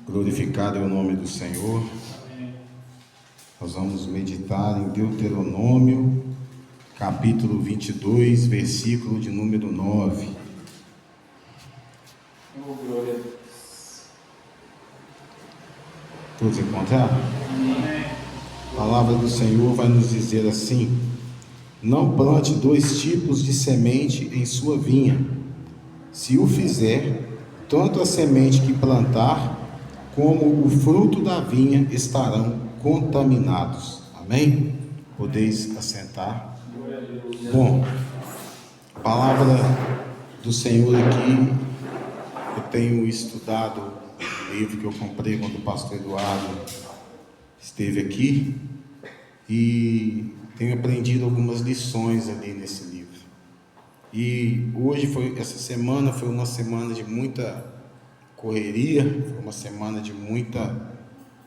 Glorificado é o nome do Senhor. Nós vamos meditar em Deuteronômio, capítulo 22, versículo de número 9. Glória a Deus. Todos encontraram? A palavra do Senhor vai nos dizer assim: não plante dois tipos de semente em sua vinha. Se o fizer, tanto a semente que plantar, como o fruto da vinha estarão contaminados. Amém? Podeis assentar. Bom, a palavra do Senhor aqui, eu tenho estudado o livro que eu comprei quando o pastor Eduardo esteve aqui e tenho aprendido algumas lições ali nesse livro. E essa semana foi uma semana de muita correria, foi uma semana de muita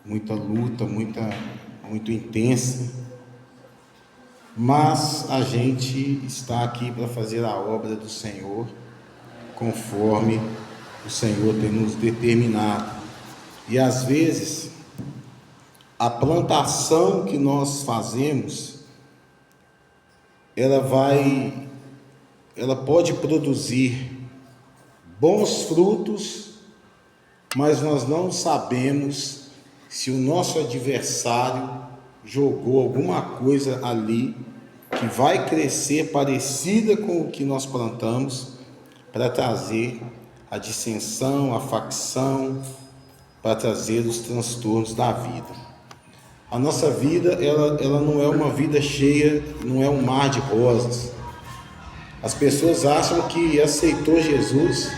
luta, muito intensa, mas a gente está aqui para fazer a obra do Senhor, conforme o Senhor tem nos determinado. E às vezes, a plantação que nós fazemos, ela pode produzir bons frutos, mas nós não sabemos se o nosso adversário jogou alguma coisa ali que vai crescer parecida com o que nós plantamos, para trazer a dissensão, a facção, para trazer os transtornos da vida. A nossa vida, ela não é uma vida cheia, não é um mar de rosas. As pessoas acham que aceitou Jesus,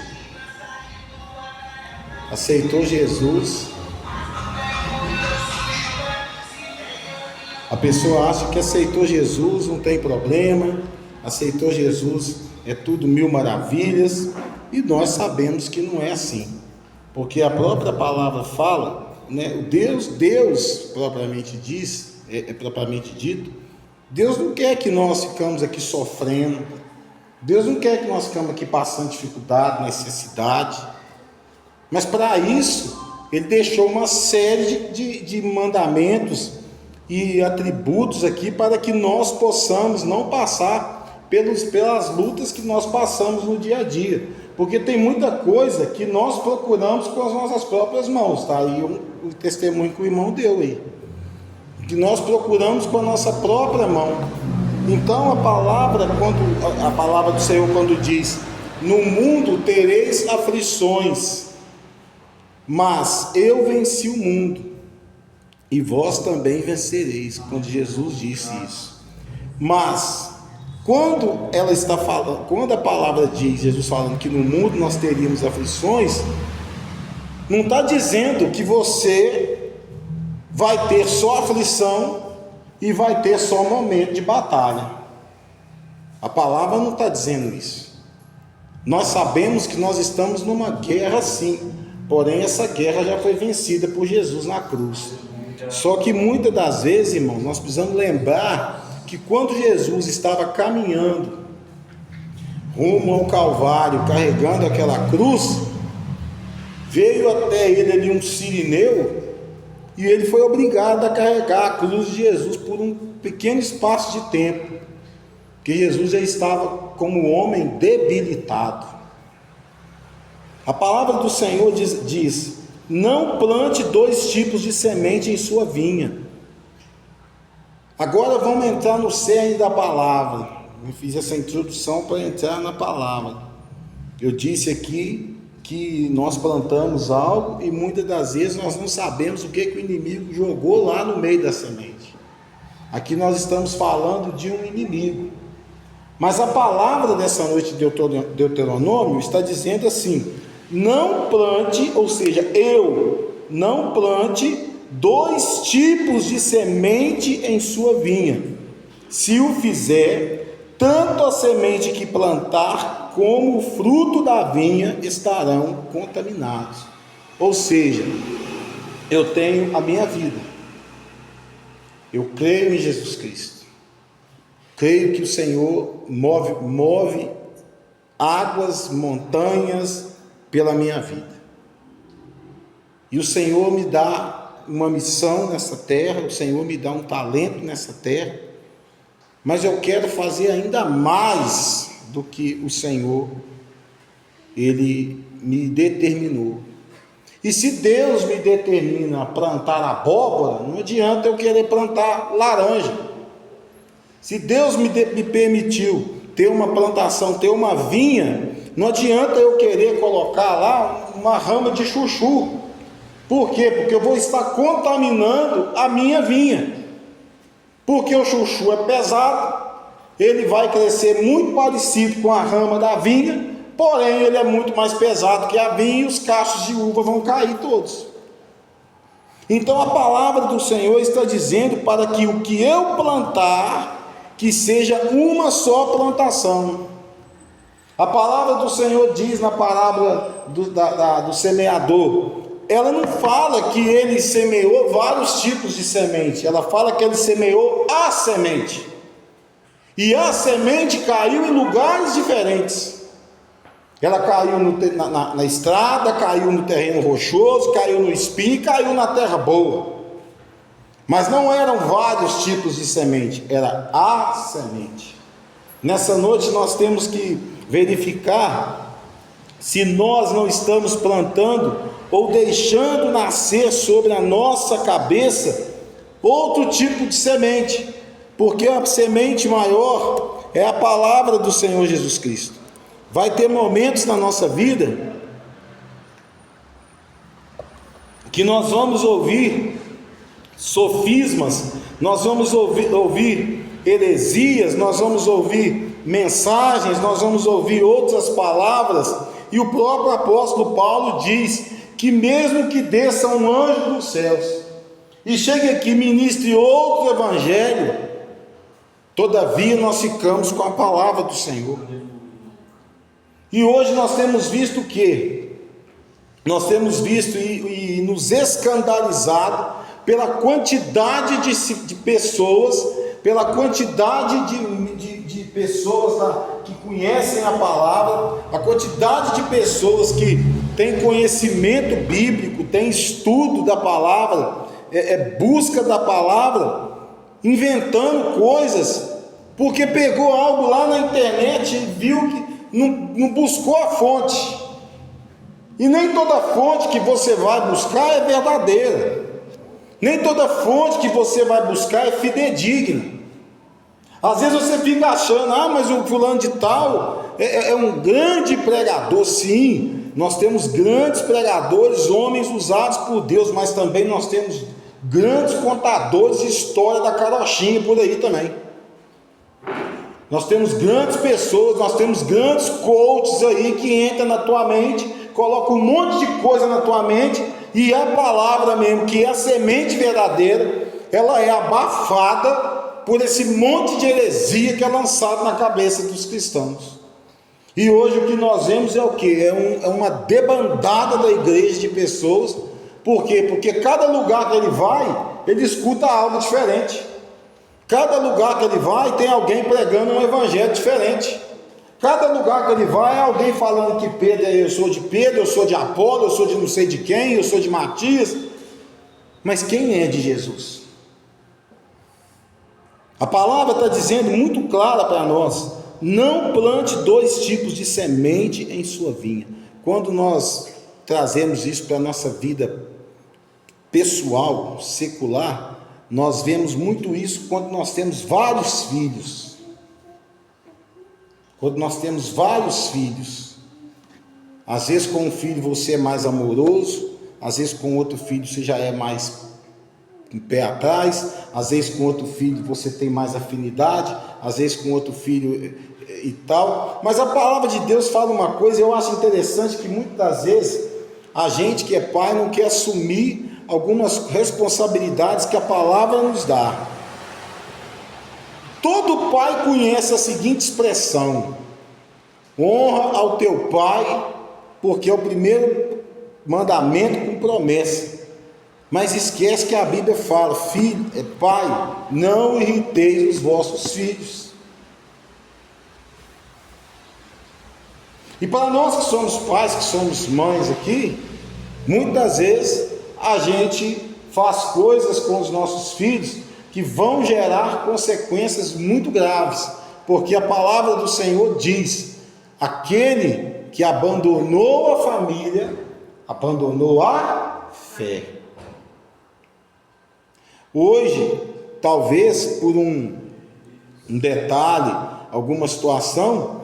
a pessoa acha que aceitou Jesus, não tem problema, aceitou Jesus, é tudo mil maravilhas, e nós sabemos que não é assim, porque a própria palavra fala, né? Deus propriamente propriamente dito, Deus não quer que nós ficamos aqui sofrendo, Deus não quer que nós ficamos aqui passando dificuldade, necessidade, mas para isso Ele deixou uma série de mandamentos e atributos aqui para que nós possamos não passar pelas lutas que nós passamos no dia a dia, porque tem muita coisa que nós procuramos com as nossas próprias mãos, tá aí o testemunho que o irmão deu aí, que nós procuramos com a nossa própria mão. Então a palavra do Senhor, quando diz: no mundo tereis aflições, mas eu venci o mundo, e vós também vencereis. Quando Jesus disse isso, mas quando a palavra diz, Jesus falando que no mundo nós teríamos aflições, não está dizendo que você vai ter só aflição e vai ter só momento de batalha. A palavra não está dizendo isso. Nós sabemos que nós estamos numa guerra, sim, porém essa guerra já foi vencida por Jesus na cruz. Só que muitas das vezes, irmãos, nós precisamos lembrar que quando Jesus estava caminhando rumo ao Calvário, carregando aquela cruz, veio até ele ali um sirineu, e ele foi obrigado a carregar a cruz de Jesus por um pequeno espaço de tempo, que Jesus já estava como homem debilitado. A palavra do Senhor diz: não plante dois tipos de semente em sua vinha. Agora vamos entrar no cerne da palavra. Eu fiz essa introdução para entrar na palavra. Eu disse aqui que nós plantamos algo e muitas das vezes nós não sabemos o que o inimigo jogou lá no meio da semente. Aqui nós estamos falando de um inimigo, mas a palavra dessa noite de Deuteronômio está dizendo assim: não plante, ou seja, não plante dois tipos de semente em sua vinha. Se o fizer, tanto a semente que plantar como o fruto da vinha estarão contaminados. Ou seja, eu tenho a minha vida, eu creio em Jesus Cristo, creio que o Senhor move águas, montanhas pela minha vida. E o Senhor me dá uma missão nessa terra, o Senhor me dá um talento nessa terra, mas eu quero fazer ainda mais do que o Senhor, Ele me determinou. E se Deus me determina a plantar abóbora, não adianta eu querer plantar laranja. Se Deus me permitiu ter uma plantação, ter uma vinha, não adianta eu querer colocar lá uma rama de chuchu. Por quê? Porque eu vou estar contaminando a minha vinha. Porque o chuchu é pesado, ele vai crescer muito parecido com a rama da vinha, porém ele é muito mais pesado que a vinha e os cachos de uva vão cair todos. Então a palavra do Senhor está dizendo para que o que eu plantar, que seja uma só plantação. A palavra do Senhor diz na parábola do semeador, ela não fala que ele semeou vários tipos de semente, ela fala que ele semeou a semente, e a semente caiu em lugares diferentes. Ela caiu na estrada, caiu no terreno rochoso, caiu no espinho, caiu na terra boa. Mas não eram vários tipos de semente, era a semente. Nessa noite nós temos que verificar se nós não estamos plantando ou deixando nascer sobre a nossa cabeça outro tipo de semente, porque a semente maior é a palavra do Senhor Jesus Cristo. Vai ter momentos na nossa vida que nós vamos ouvir sofismas, nós vamos ouvir heresias, nós vamos ouvir mensagens, nós vamos ouvir outras palavras, e o próprio apóstolo Paulo diz que mesmo que desça um anjo dos céus e chegue aqui e ministre outro evangelho, todavia nós ficamos com a palavra do Senhor. E hoje nós temos visto o quê? Nós temos visto e nos escandalizado pela quantidade de pessoas, pela quantidade de pessoas que conhecem a palavra, a quantidade de pessoas que têm conhecimento bíblico, têm estudo da palavra, busca da palavra, inventando coisas, porque pegou algo lá na internet e viu que não buscou a fonte. E nem toda fonte que você vai buscar é verdadeira. Nem toda fonte que você vai buscar é fidedigna. Às vezes você fica achando, mas o fulano de tal é um grande pregador. Sim, nós temos grandes pregadores, homens usados por Deus, mas também nós temos grandes contadores de história da carochinha por aí também. Nós temos grandes pessoas, nós temos grandes coaches aí que entram na tua mente, colocam um monte de coisa na tua mente, e a palavra mesmo, que é a semente verdadeira, ela é abafada por esse monte de heresia que é lançado na cabeça dos cristãos. E hoje o que nós vemos é o quê? É uma debandada da igreja de pessoas. Por quê? Porque cada lugar que ele vai, ele escuta algo diferente. Cada lugar que ele vai, tem alguém pregando um evangelho diferente. Cada lugar que ele vai, alguém falando que Pedro, eu sou de Pedro, eu sou de Apolo, eu sou de não sei de quem, eu sou de Matias. Mas quem é de Jesus? A palavra está dizendo muito clara para nós: não plante dois tipos de semente em sua vinha. Quando nós trazemos isso para a nossa vida pessoal, secular, nós vemos muito isso quando nós temos vários filhos. Quando nós temos vários filhos, às vezes com um filho você é mais amoroso, às vezes com outro filho você já é mais um pé atrás, às vezes com outro filho você tem mais afinidade, às vezes com outro filho e tal. Mas a palavra de Deus fala uma coisa, eu acho interessante, que muitas das vezes a gente que é pai não quer assumir algumas responsabilidades que a palavra nos dá. Todo pai conhece a seguinte expressão: honra ao teu pai, porque é o primeiro mandamento com promessa. Mas esquece que a Bíblia fala: filho, pai, não irriteis os vossos filhos. E para nós que somos pais, que somos mães aqui, muitas vezes a gente faz coisas com os nossos filhos que vão gerar consequências muito graves, porque a palavra do Senhor diz: aquele que abandonou a família, abandonou a fé. Hoje, talvez por um detalhe, alguma situação,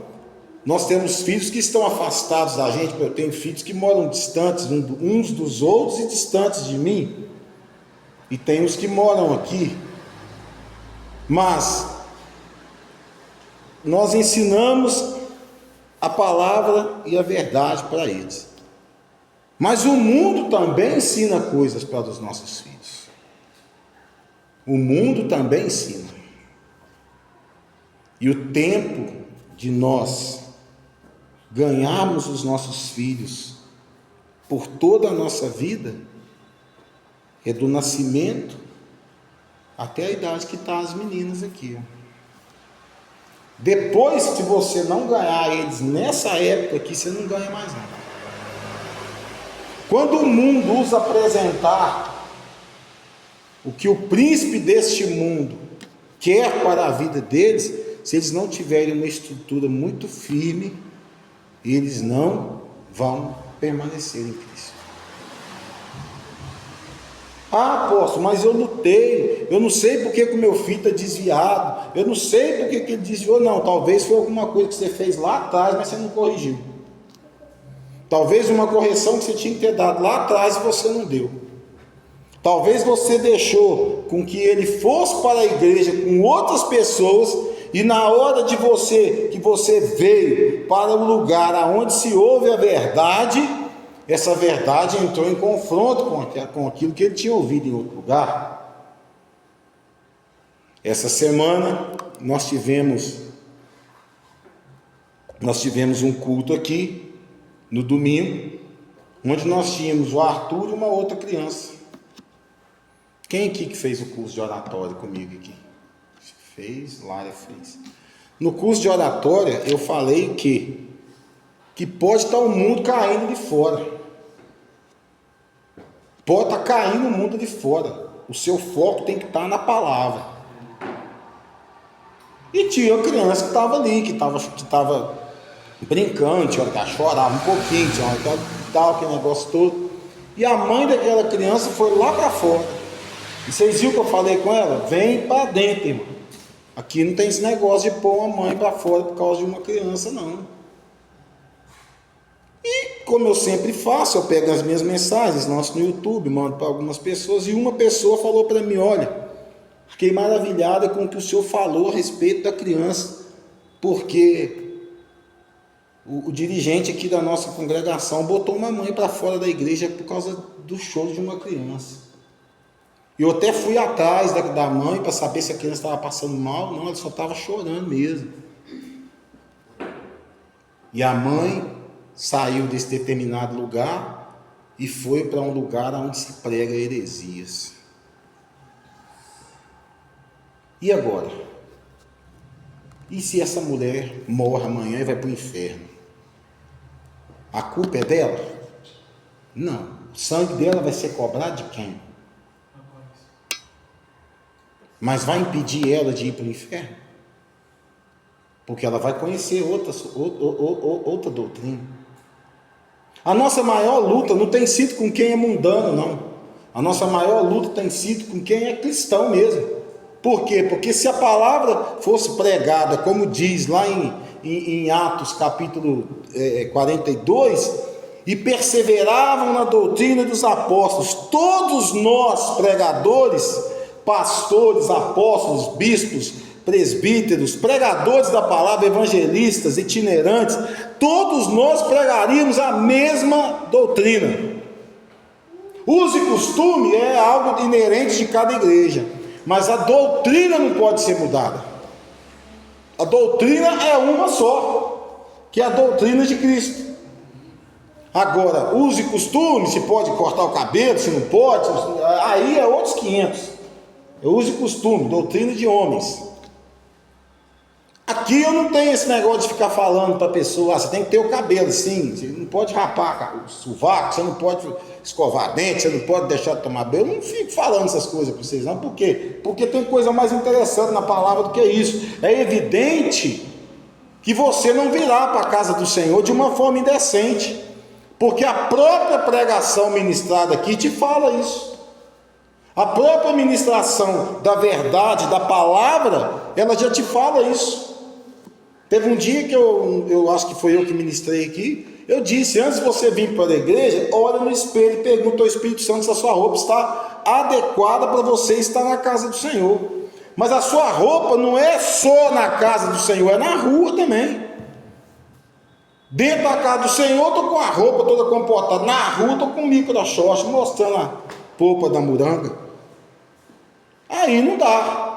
nós temos filhos que estão afastados da gente. Eu tenho filhos que moram distantes uns dos outros e distantes de mim, e tem os que moram aqui, mas nós ensinamos a palavra e a verdade para eles. Mas o mundo também ensina coisas para os nossos filhos. O mundo também ensina. E o tempo de nós ganharmos os nossos filhos por toda a nossa vida é do nascimento até a idade que estão as meninas aqui. Depois, se você não ganhar eles nessa época aqui, você não ganha mais nada. Quando o mundo nos apresentar o que o príncipe deste mundo quer para a vida deles, se eles não tiverem uma estrutura muito firme, eles não vão permanecer em Cristo. Ah, apóstolo, mas eu lutei, eu não sei porque que o meu filho está desviado, eu não sei porque que ele desviou. Não, talvez foi alguma coisa que você fez lá atrás, mas você não corrigiu. Talvez uma correção que você tinha que ter dado lá atrás e você não deu. Talvez você deixou com que ele fosse para a igreja com outras pessoas, e na hora de que você veio para o lugar aonde se ouve a verdade, essa verdade entrou em confronto com aquilo que ele tinha ouvido em outro lugar. Essa semana nós tivemos um culto aqui no domingo, onde nós tínhamos o Arthur e uma outra criança. Quem aqui que fez o curso de oratória comigo aqui? Fez, Lara fez. No curso de oratória eu falei que pode estar o mundo caindo de fora. Pode estar caindo o mundo de fora. O seu foco tem que estar na palavra. E tinha uma criança que estava ali, que estava brincando, tinha hora que ela chorava um pouquinho, tinha hora que ela tal, aquele negócio todo. E a mãe daquela criança foi lá para fora. E vocês viram que eu falei com ela? Vem para dentro, irmão. Aqui não tem esse negócio de pôr uma mãe para fora por causa de uma criança, não. E como eu sempre faço, eu pego as minhas mensagens, lanço no YouTube, mando para algumas pessoas, e uma pessoa falou para mim: olha, fiquei maravilhada com o que o senhor falou a respeito da criança, porque o dirigente aqui da nossa congregação botou uma mãe para fora da igreja por causa do choro de uma criança. Eu até fui atrás da mãe para saber se a criança estava passando mal. Não, ela só estava chorando mesmo. E a mãe saiu desse determinado lugar e foi para um lugar onde se prega heresias. E agora? E se essa mulher morre amanhã e vai para o inferno? A culpa é dela? Não. O sangue dela vai ser cobrado de quem? Mas vai impedir ela de ir para o inferno? Porque ela vai conhecer outra doutrina. A nossa maior luta não tem sido com quem é mundano, não. A nossa maior luta tem sido com quem é cristão mesmo. Por quê? Porque se a palavra fosse pregada, como diz lá em Atos capítulo 42, e perseveravam na doutrina dos apóstolos, todos nós pregadores, pastores, apóstolos, bispos, presbíteros, pregadores da palavra, evangelistas, itinerantes, todos nós pregaríamos a mesma doutrina. Uso e costume é algo inerente de cada igreja, mas a doutrina não pode ser mudada. A doutrina é uma só, que é a doutrina de Cristo. Agora, uso e costume, se pode cortar o cabelo, se não pode, aí é outros 500. Eu uso e costume, doutrina de homens. Aqui eu não tenho esse negócio de ficar falando para a pessoa: você tem que ter o cabelo assim, você não pode rapar o sovaco, você não pode. escovar dente, você não pode deixar de tomar banho. Eu não fico falando essas coisas para vocês, não. Por quê? Porque tem coisa mais interessante na palavra do que isso. É evidente que você não virá para a casa do Senhor de uma forma indecente, porque a própria pregação ministrada aqui te fala isso. A própria ministração da verdade, da palavra, ela já te fala isso. Teve um dia que eu acho que foi eu que ministrei aqui, eu disse, antes de você vir para a igreja, olha no espelho e pergunta ao Espírito Santo se a sua roupa está adequada para você estar na casa do Senhor. Mas a sua roupa não é só na casa do Senhor, é na rua também. Dentro da casa do Senhor, estou com a roupa toda comportada. Na rua, estou com o micro-short, mostrando a polpa da moranga. Aí não dá.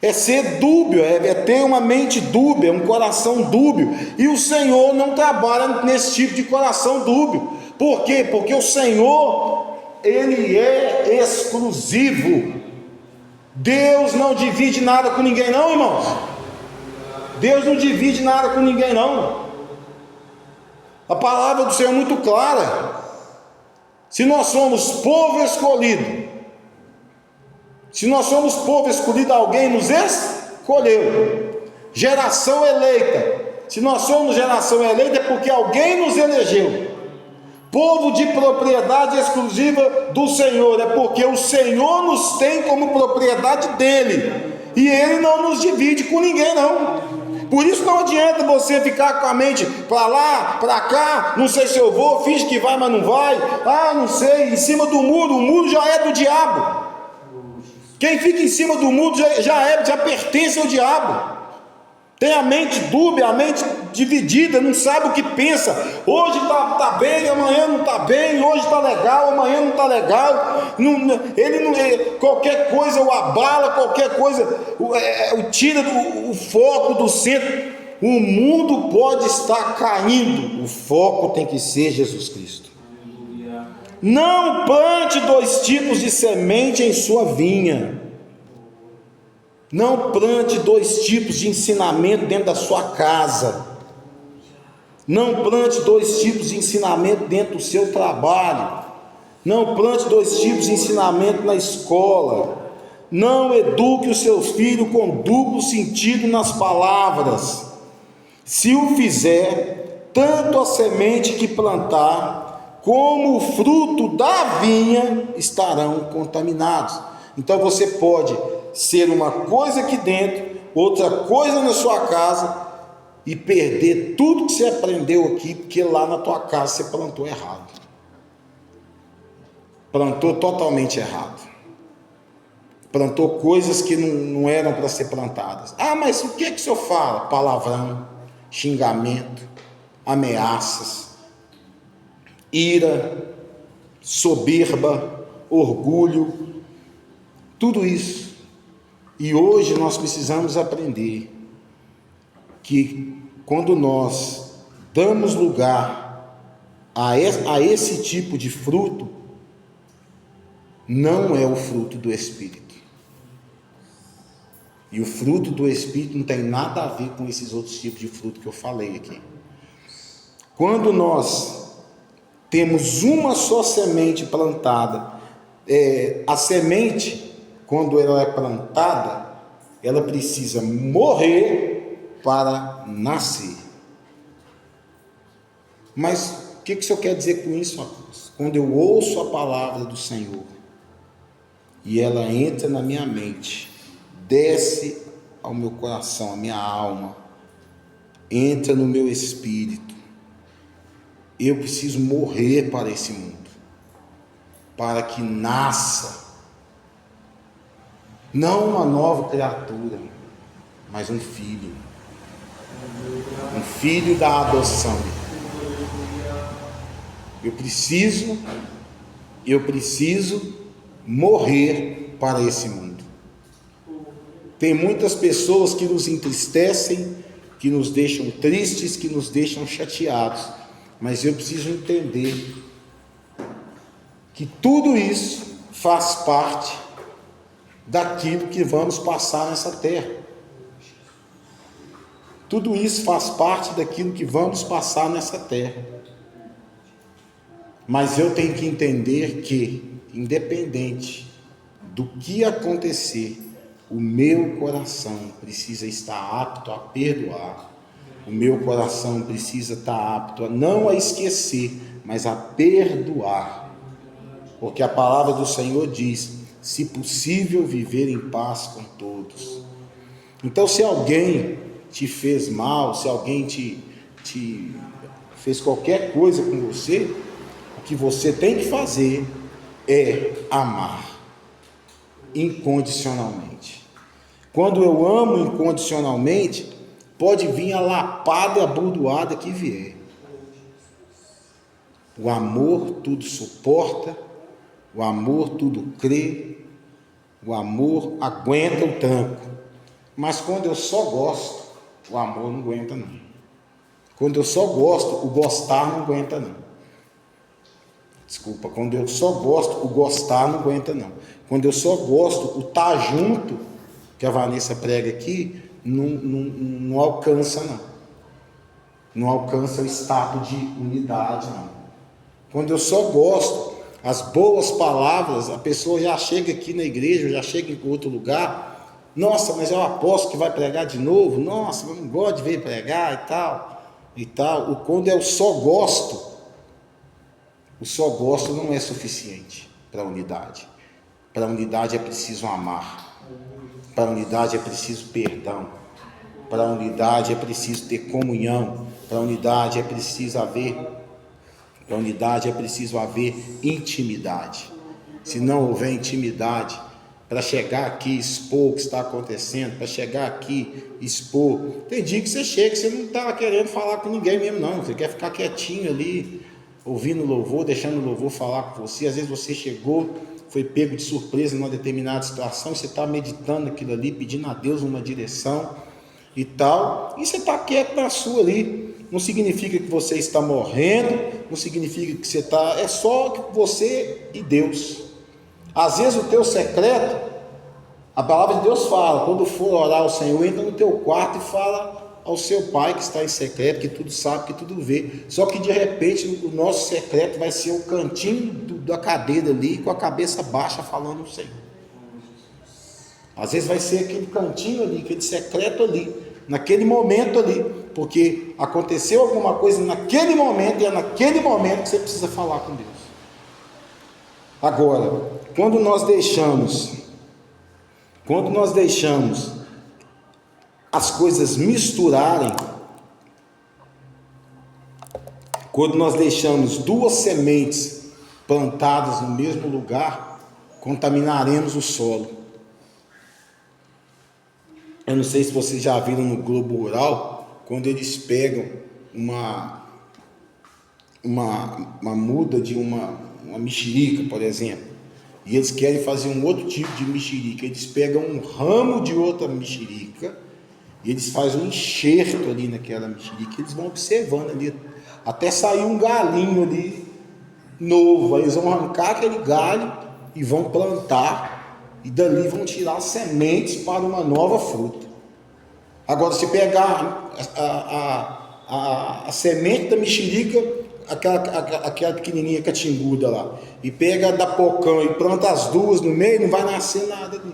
É ser dúbio, é ter uma mente dúbia, um coração dúbio. E o Senhor não trabalha nesse tipo de coração dúbio. Por quê? Porque o Senhor, Ele é exclusivo. Deus não divide nada com ninguém não, irmãos. Deus não divide nada com ninguém não. A palavra do Senhor é muito clara. Se nós somos povo escolhido, se nós somos povo escolhido, alguém nos escolheu. Geração eleita. Se nós somos geração eleita é porque alguém nos elegeu. Povo de propriedade exclusiva do Senhor, é porque o Senhor nos tem como propriedade dele, e ele não nos divide com ninguém não. Por isso não adianta você ficar com a mente para lá, para cá, não sei se eu vou, finge que vai, mas não vai, não sei, em cima do muro, o muro já é do diabo. Quem fica em cima do muro já pertence ao diabo. Tem a mente dúbia, a mente dividida, não sabe o que pensa. Hoje está bem, amanhã não está bem. Hoje está legal, amanhã não está legal. Qualquer coisa o abala, qualquer coisa o tira o foco do centro. O mundo pode estar caindo, o foco tem que ser Jesus Cristo. Não plante 2 tipos de semente em sua vinha. Não plante 2 tipos de ensinamento dentro da sua casa. Não plante 2 tipos de ensinamento dentro do seu trabalho. Não plante 2 tipos de ensinamento na escola. Não eduque o seu filho com duplo sentido nas palavras. Se o fizer, tanto a semente que plantar, como o fruto da vinha estarão contaminados. Então você pode ser uma coisa aqui dentro, outra coisa na sua casa, e perder tudo que você aprendeu aqui, porque lá na tua casa você plantou errado. Plantou totalmente errado. Plantou coisas que não eram para ser plantadas. Mas o que o senhor fala? Palavrão, xingamento, ameaças, ira, soberba, orgulho, tudo isso. E hoje nós precisamos aprender que quando nós damos lugar a esse tipo de fruto, não é o fruto do Espírito. E o fruto do Espírito não tem nada a ver com esses outros tipos de fruto que eu falei aqui. Quando nós temos uma só semente plantada, a semente, quando ela é plantada, ela precisa morrer para nascer. Mas o que o Senhor quer dizer com isso, Marcos? Quando eu ouço a palavra do Senhor e ela entra na minha mente, desce ao meu coração, à minha alma, entra no meu espírito, eu preciso morrer para esse mundo, para que nasça não uma nova criatura, mas um filho da adoção. Eu preciso morrer para esse mundo. Tem muitas pessoas que nos entristecem, que nos deixam tristes, que nos deixam chateados, mas eu preciso entender que tudo isso faz parte daquilo que vamos passar nessa terra. Tudo isso faz parte daquilo que vamos passar nessa terra. Mas eu tenho que entender que, independente do que acontecer, o meu coração precisa estar apto a perdoar. O meu coração precisa estar apto não a esquecer, mas a perdoar. Porque a palavra do Senhor diz: se possível, viver em paz com todos. Então, se alguém te fez mal, se alguém te fez qualquer coisa com você, o que você tem que fazer é amar incondicionalmente. Quando eu amo incondicionalmente, pode vir a lapada e a bordoada que vier. O amor tudo suporta, o amor tudo crê, o amor aguenta o tranco. Mas quando eu só gosto, o amor não aguenta não. Quando eu só gosto, o gostar não aguenta não. Desculpa, quando eu só gosto, o gostar não aguenta não. Quando eu só gosto, o estar junto, que a Vanessa prega aqui, não alcança não. Não alcança o estado de unidade não. Quando eu só gosto, as boas palavras, a pessoa já chega aqui na igreja, já chega em outro lugar, nossa, mas é o apóstolo que vai pregar de novo, nossa, eu não gosto de ver pregar e tal. Quando eu só gosto, o só gosto não é suficiente para a unidade. Para a unidade é preciso amar. Para a unidade é preciso perdão. Para a unidade é preciso ter comunhão. Para a unidade é preciso haver intimidade. Se não houver intimidade, para chegar aqui e expor o que está acontecendo, para chegar aqui e expor, tem dia que você chega, você não está querendo falar com ninguém mesmo não, você quer ficar quietinho ali, ouvindo o louvor, deixando o louvor falar com você. Às vezes você chegou, foi pego de surpresa numa determinada situação, você está meditando aquilo ali, pedindo a Deus uma direção e tal, e você está quieto na sua ali. Não significa que você está morrendo, não significa que você está, é só você e Deus. Às vezes o teu secreto, a palavra de Deus fala, quando for orar ao Senhor, entra no teu quarto e fala ao seu Pai que está em secreto, que tudo sabe, que tudo vê. Só que de repente o nosso secreto vai ser o cantinho da cadeira ali, com a cabeça baixa falando o Senhor. Às vezes vai ser aquele cantinho ali, aquele secreto ali, naquele momento ali, porque aconteceu alguma coisa naquele momento, e é naquele momento que você precisa falar com Deus. Agora, quando nós deixamos as coisas misturarem, quando nós deixamos duas sementes plantadas no mesmo lugar, contaminaremos o solo. Eu não sei se vocês já viram no Globo Rural, quando eles pegam uma muda de uma mexerica, por exemplo, e eles querem fazer um outro tipo de mexerica, eles pegam um ramo de outra mexerica e eles fazem um enxerto ali naquela mexerica, eles vão observando ali até sair um galinho ali novo. Aí eles vão arrancar aquele galho e vão plantar, e dali vão tirar sementes para uma nova fruta. Agora, se pegar a semente da mexerica, aquela pequenininha catimbuda lá, e pega da pocã e planta as duas no meio, não vai nascer nada ali.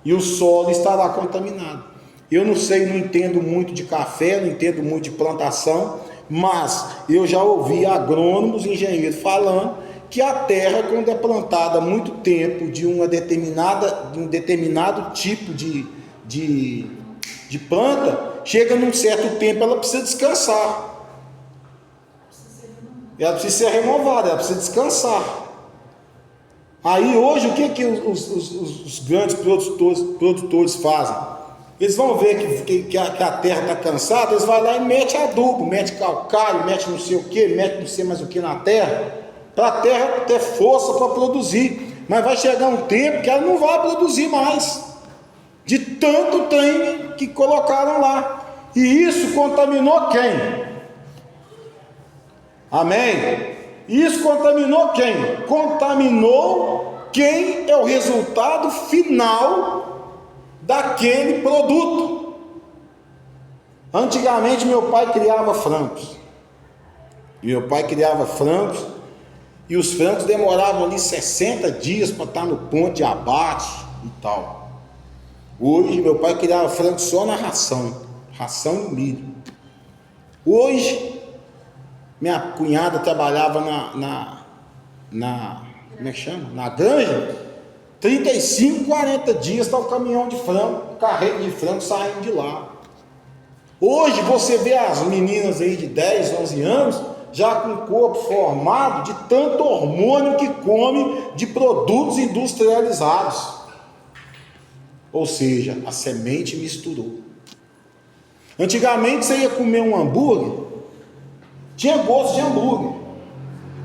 E o solo estará contaminado. Eu não sei, não entendo muito de café, não entendo muito de plantação, mas eu já ouvi agrônomos, engenheiros falando que a terra, quando é plantada há muito tempo de um determinado tipo de planta, chega num certo tempo ela precisa descansar. Ela precisa ser renovada, ela precisa descansar. Aí hoje o que os grandes produtores fazem? Eles vão ver que a terra está cansada, eles vão lá e metem adubo, metem calcário, metem não sei o que, metem não sei mais o que na terra, para a terra ter força para produzir. Mas vai chegar um tempo que ela não vai produzir mais, de tanto trem que colocaram lá. E isso contaminou quem? Amém? Isso contaminou quem? Contaminou quem é o resultado final daquele produto. Antigamente meu pai criava frangos. Meu pai criava frangos e os frangos demoravam ali 60 dias para estar no ponto de abate e tal. Hoje meu pai criava frango só na ração e milho. Hoje minha cunhada trabalhava como é que chama? Na granja. 35, 40 dias está o caminhão de frango, o carrete de frango saindo de lá. Hoje você vê as meninas aí de 10, 11 anos já com o corpo formado de tanto hormônio que come de produtos industrializados. Ou seja, a semente misturou. Antigamente você ia comer um hambúrguer, tinha gosto de hambúrguer.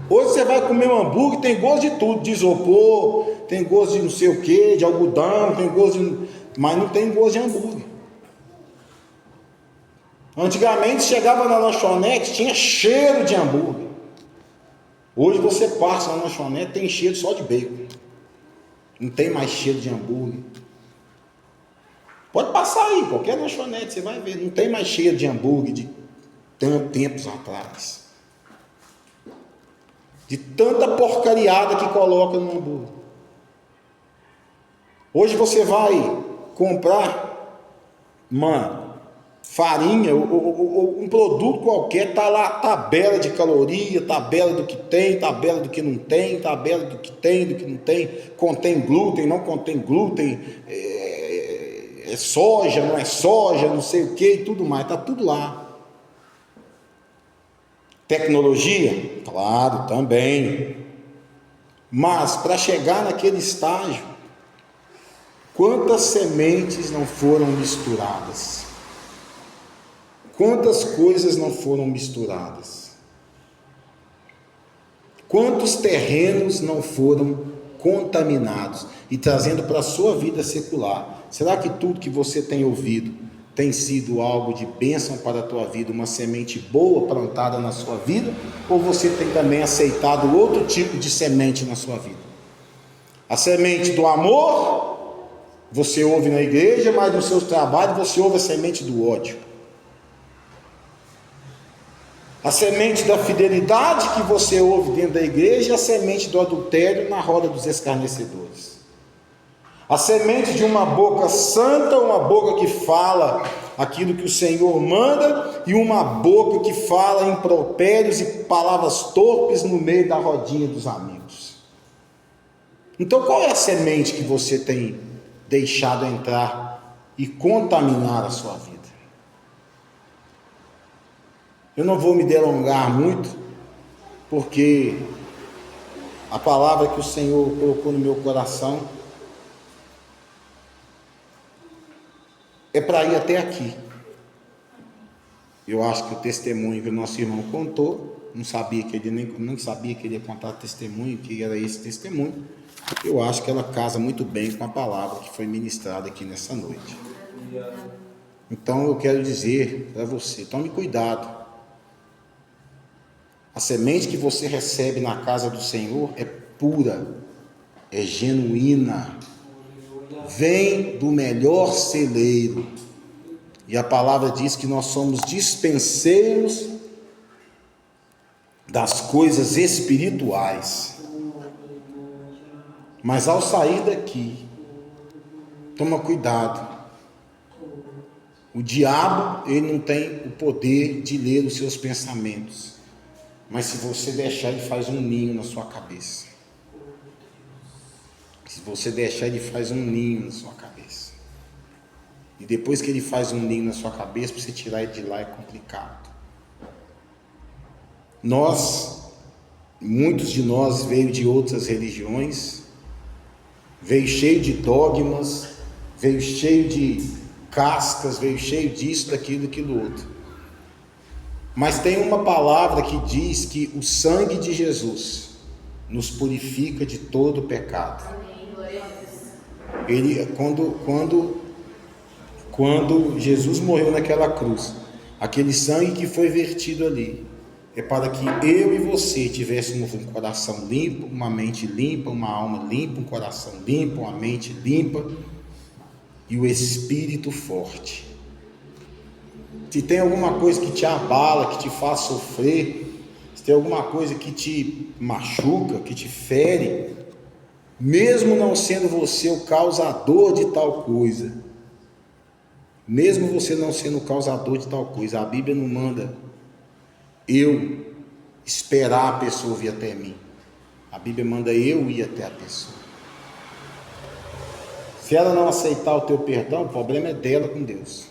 Hoje você vai comer um hambúrguer, tem gosto de tudo, de isopor, tem gosto de não sei o que, de algodão, tem gosto de... mas não tem gosto de hambúrguer. Antigamente chegava na lanchonete, tinha cheiro de hambúrguer. Hoje você passa na lanchonete, tem cheiro só de bacon. Não tem mais cheiro de hambúrguer. Pode passar aí, qualquer lanchonete, você vai ver. Não tem mais cheiro de hambúrguer de tantos tempos atrás. De tanta porcariada que coloca no hambúrguer. Hoje você vai comprar uma farinha ou um produto qualquer, está lá tabela de caloria, tabela do que tem, tabela do que não tem, tabela do que tem, do que não tem, contém glúten, não contém glúten, é soja, não é soja, não sei o que e tudo mais, está tudo lá. Tecnologia? Claro, também. Mas para chegar naquele estágio, quantas sementes não foram misturadas? Quantas coisas não foram misturadas? Quantos terrenos não foram contaminados e trazendo para a sua vida secular? Será que tudo que você tem ouvido tem sido algo de bênção para a tua vida, uma semente boa plantada na sua vida? Ou você tem também aceitado outro tipo de semente na sua vida? A semente do amor, você ouve na igreja, mas no seu trabalho você ouve a semente do ódio. A semente da fidelidade que você ouve dentro da igreja, e a semente do adultério na roda dos escarnecedores. A semente de uma boca santa, uma boca que fala aquilo que o Senhor manda, e uma boca que fala impropérios e palavras torpes no meio da rodinha dos amigos. Então qual é a semente que você tem deixado entrar e contaminar a sua vida? Eu não vou me delongar muito, porque a palavra que o Senhor colocou no meu coração é para ir até aqui. Eu acho que o testemunho que o nosso irmão contou, não sabia que ele nem sabia que ele ia contar testemunho, que era esse testemunho. Eu acho que ela casa muito bem com a palavra que foi ministrada aqui nessa noite. Então eu quero dizer para você, tome cuidado. A semente que você recebe na casa do Senhor é pura, é genuína, vem do melhor celeiro. E a palavra diz que nós somos dispenseiros das coisas espirituais. Mas ao sair daqui, toma cuidado. O diabo, ele não tem o poder de ler os seus pensamentos. Mas se você deixar, ele faz um ninho na sua cabeça. Se você deixar, ele faz um ninho na sua cabeça. E depois que ele faz um ninho na sua cabeça, para você tirar ele de lá é complicado. Muitos de nós veio de outras religiões, veio cheio de dogmas, veio cheio de cascas, veio cheio disso, daquilo outro. Mas tem uma palavra que diz que o sangue de Jesus nos purifica de todo pecado. Ele, quando Jesus morreu naquela cruz, aquele sangue que foi vertido ali, é para que eu e você tivéssemos um coração limpo, uma mente limpa, uma alma limpa, um coração limpo, uma mente limpa e o espírito forte. Se tem alguma coisa que te abala, que te faz sofrer, se tem alguma coisa que te machuca, que te fere, mesmo não sendo você o causador de tal coisa, mesmo você não sendo o causador de tal coisa, a Bíblia não manda eu esperar a pessoa vir até mim. A Bíblia manda eu ir até a pessoa. Se ela não aceitar o teu perdão, o problema é dela com Deus.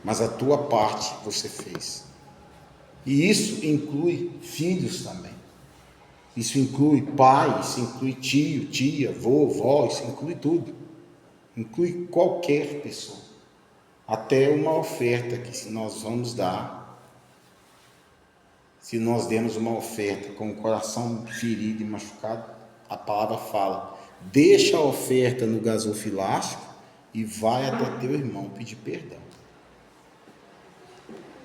Mas a tua parte você fez. E isso inclui filhos também. Isso inclui pai, isso inclui tio, tia, vovó, isso inclui tudo. Inclui qualquer pessoa. Até uma oferta que nós vamos dar. Se nós demos uma oferta com o coração ferido e machucado, a palavra fala: deixa a oferta no gasofilástico e vai até teu irmão pedir perdão.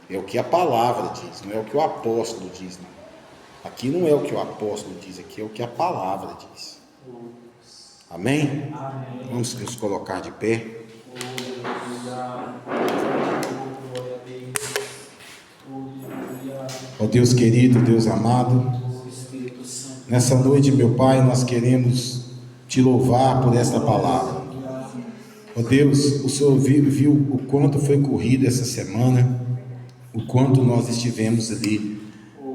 É o que a palavra diz, não é o que o apóstolo diz, não. Aqui não é o que o apóstolo diz, aqui é o que a palavra diz. Amém? Amém. Vamos nos colocar de pé. Ó Deus querido, Deus amado, nessa noite, meu Pai, nós queremos te louvar por esta palavra. Ó Deus, o Senhor viu o quanto foi corrido essa semana, o quanto nós estivemos ali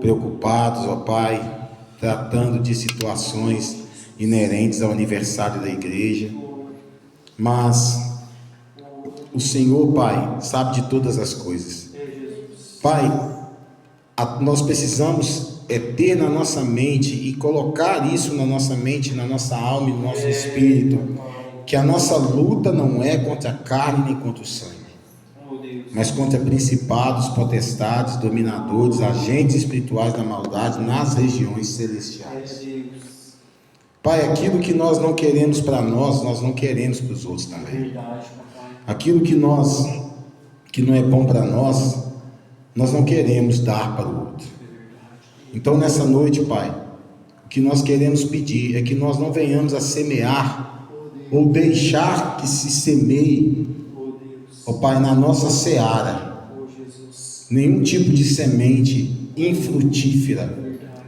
preocupados, ó Pai, tratando de situações inerentes ao aniversário da igreja, mas o Senhor, Pai, sabe de todas as coisas. Pai, nós precisamos ter na nossa mente e colocar isso na nossa mente, na nossa alma e no nosso espírito, que a nossa luta não é contra a carne nem contra o sangue, mas contra principados, potestades, dominadores, agentes espirituais da maldade nas regiões celestiais. Pai, aquilo que nós não queremos para nós, nós não queremos para os outros também. Aquilo que não é bom para nós, nós não queremos dar para o outro. Então nessa noite, Pai, o que nós queremos pedir é que nós não venhamos a semear ou deixar que se semeie, ó Pai, na nossa seara, nenhum tipo de semente infrutífera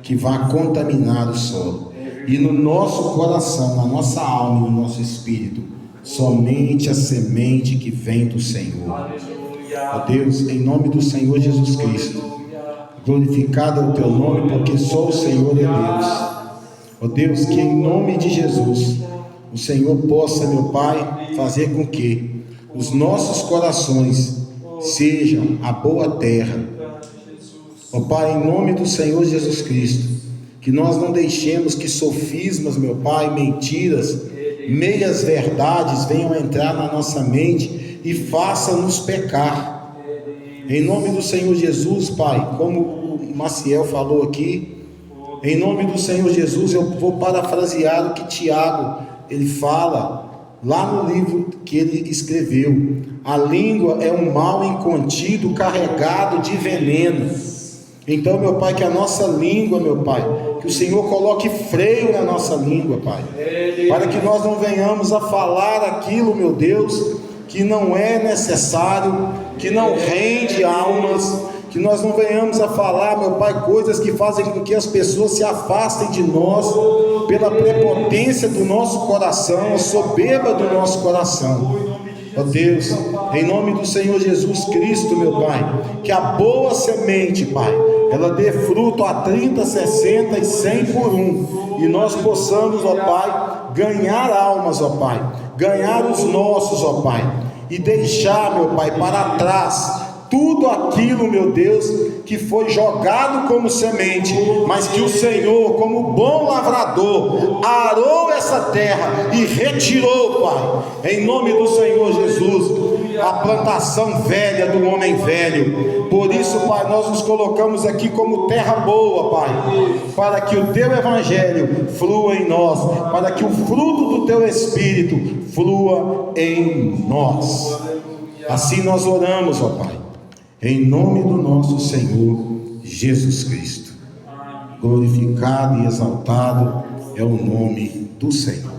que vá contaminar o solo. E no nosso coração, na nossa alma e no nosso espírito, somente a semente que vem do Senhor. Ó Deus, em nome do Senhor Jesus Cristo, glorificado é o teu nome, porque só o Senhor é Deus. Ó Deus, que em nome de Jesus o Senhor possa, meu Pai, fazer com que os nossos corações sejam a boa terra. Ó Pai, em nome do Senhor Jesus Cristo, que nós não deixemos que sofismas, meu Pai, mentiras, meias verdades venham entrar na nossa mente e façam-nos pecar. Em nome do Senhor Jesus, Pai, como o Maciel falou aqui, em nome do Senhor Jesus, eu vou parafrasear o que Tiago, ele fala lá no livro que ele escreveu: a língua é um mal incontido carregado de veneno. Então, meu Pai, que a nossa língua, meu Pai, que o Senhor coloque freio na nossa língua, Pai, para que nós não venhamos a falar aquilo, meu Deus, que não é necessário, que não rende almas, que nós não venhamos a falar, meu Pai, coisas que fazem com que as pessoas se afastem de nós, pela prepotência do nosso coração, a soberba do nosso coração. Ó Deus, em nome do Senhor Jesus Cristo, meu Pai, que a boa semente, Pai, ela dê fruto a 30, 60 e 100 por um, e nós possamos, ó Pai, ganhar almas, ó Pai, ganhar os nossos, ó Pai, e deixar, meu Pai, para trás tudo aquilo, meu Deus, que foi jogado como semente, mas que o Senhor, como bom lavrador, arou essa terra e retirou, Pai, em nome do Senhor Jesus, a plantação velha do homem velho. Por isso, Pai, nós nos colocamos aqui como terra boa, Pai, para que o Teu Evangelho flua em nós, para que o fruto do Teu Espírito flua em nós. Assim nós oramos, ó Pai, em nome do nosso Senhor Jesus Cristo. Glorificado e exaltado é o nome do Senhor.